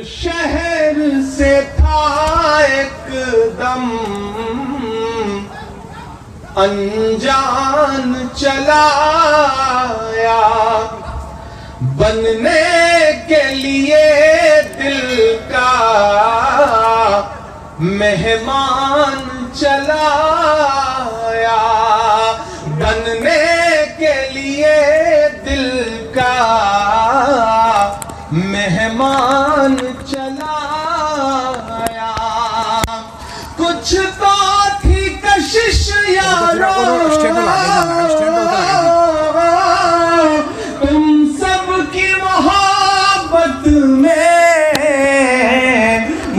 شہر سے تھا ایک دم انجان چلا آیا، بننے کے لیے دل کا مہمان چلا آیا، بننے کے لیے دل کا مہمان چلا آیا۔ کچھ تو تھی کشش یارو تم سب کی محبت میں،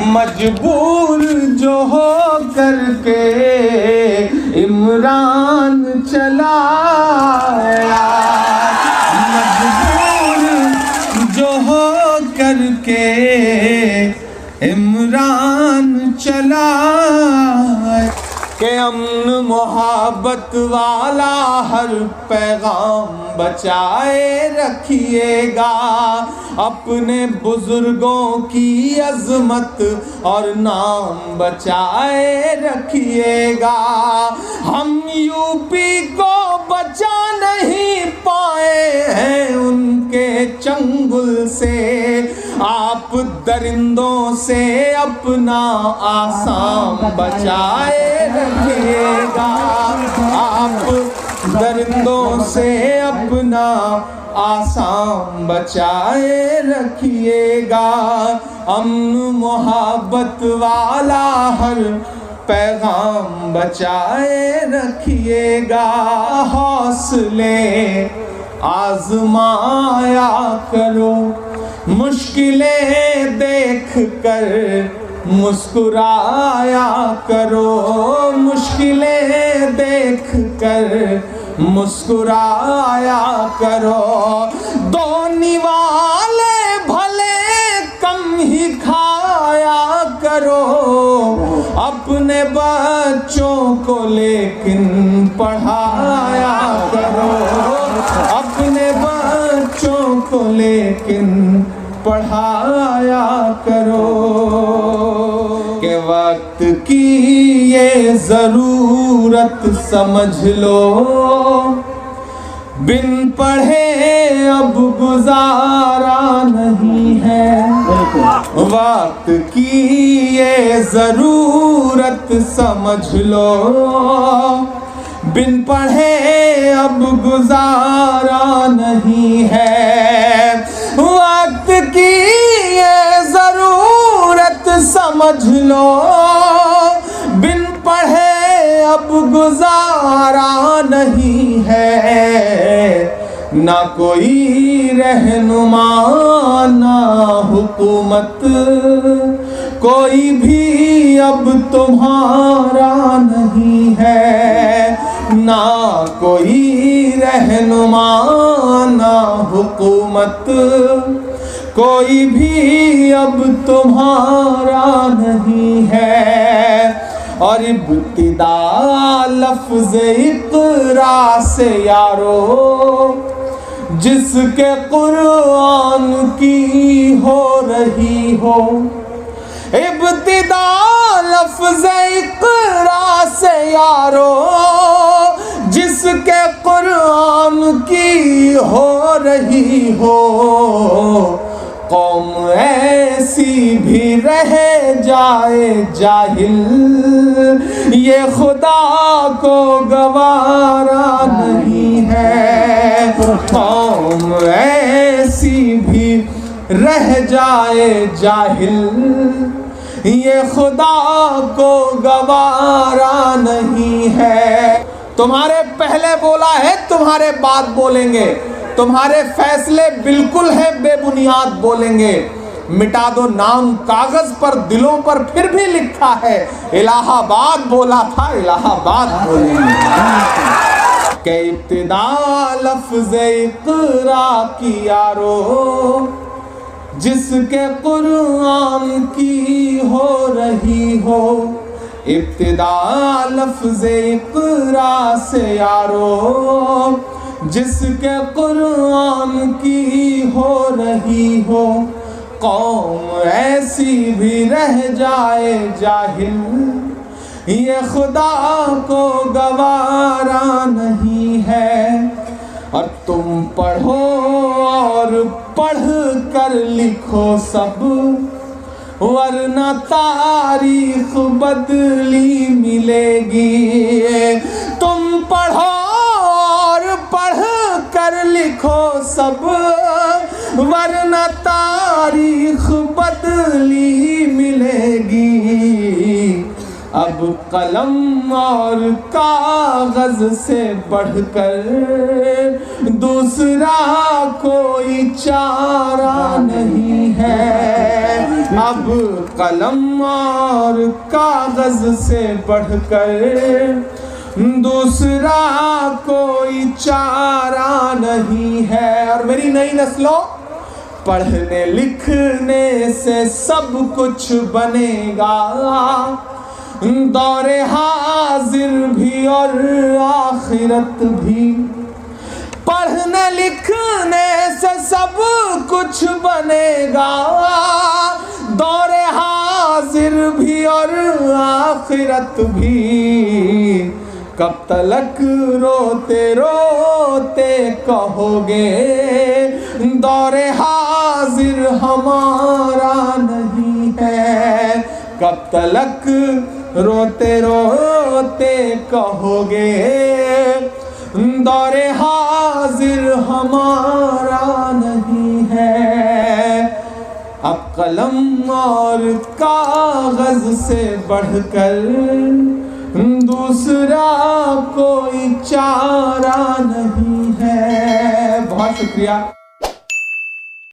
مجبور جو ہو کر کے عمران چلا آیا، مجبور جو ہو کر کے عمران چلا آیا۔ کہ امن محبت والا ہر پیغام بچائے رکھیے گا، اپنے بزرگوں کی عظمت اور نام بچائے رکھیے گا۔ ہم یو پی کو بچا نہیں پائے ہیں ان کے چنگل سے، آپ درندوں سے اپنا آسام بچائے رکھیے گا، آپ درندوں سے اپنا آسام بچائے رکھیے گا۔ امن محبت والا ہر پیغام بچائے رکھیے گا۔ حوصلے آزمایا کرو، مشکلیں دیکھ کر مسکرایا کرو، مشکلیں دیکھ کر مسکرایا کرو۔ دو نوالے بھلے کم ہی کھایا کرو، اپنے بچوں کو لیکن پڑھایا کرو، اپنے بچوں کو لیکن پڑھایا کرو۔ کہ وقت کی یہ ضرورت سمجھ لو، بن پڑھے اب گزارا نہیں ہے، وقت کی یہ ضرورت سمجھ لو، بن پڑھے اب گزارا نہیں ہے، وقت کی یہ ضرورت سمجھ لو، بن پڑھے اب گزارا نہیں ہے۔ نہ کوئی رہنما نہ حکومت، کوئی بھی اب تمہارا نہیں ہے، نہ کوئی رہنما نہ حکومت، کوئی بھی اب تمہارا نہیں ہے۔ اور ابتدا لفظ اقرا سے یارو، جس کے قرآن کی ہو رہی ہو، ابتدا لفظ اقرا سے یارو، جس کے قرآن کی ہو رہی ہو، قوم ایسی بھی رہ جائے جاہل، یہ خدا کو گوارا نہیں ہے، قوم ایسی بھی رہ جائے جاہل، یہ خدا کو گوارا نہیں ہے۔ تمہارے پہلے بولا ہے تمہارے بعد بولیں گے، تمہارے فیصلے بالکل ہیں بے بنیاد بولیں گے، مٹا دو نام کاغذ پر، دلوں پر پھر بھی لکھا ہے الہ آباد بولا تھا، الہ آباد بولیں گے۔ کہ ابتدا لفظ اقرا کی یارو، جس کے قرآن کی ہو رہی ہو، ابتدا لفظ اقرا سے یارو، جس کے قرآن کی ہو رہی ہو، قوم ایسی بھی رہ جائے جاہل، یہ خدا کو گوارا نہیں ہے۔ اور تم پڑھو اور پڑھ کر لکھو سب، ورنہ تاریخ بدلی ملے گی۔ تم پڑھو اور پڑھ کر لکھو سب، ورنہ تاریخ بدلی ملے گی۔ اب قلم اور کاغذ سے بڑھ کر دوسرا کوئی چارہ نہیں ہے۔ اب قلم اور کاغذ سے بڑھ کر دوسرا کوئی چارہ نہیں ہے۔ اور میری نئی نسلوں، پڑھنے لکھنے سے سب کچھ بنے گا، دور حاضر بھی اور آخرت بھی۔ پڑھنے لکھنے سے سب کچھ بنے گا، دور حاضر بھی اور آخرت بھی۔ کب تلک روتے روتے کہو گے دور حاضر ہمارا نہیں ہے؟ کب تلک روتے روتے کہو گے دور حاضر ہمارا نہیں ہے؟ اب قلم اور کاغذ سے بڑھ کر دوسرا کوئی چارہ نہیں ہے۔ بہت شکریہ۔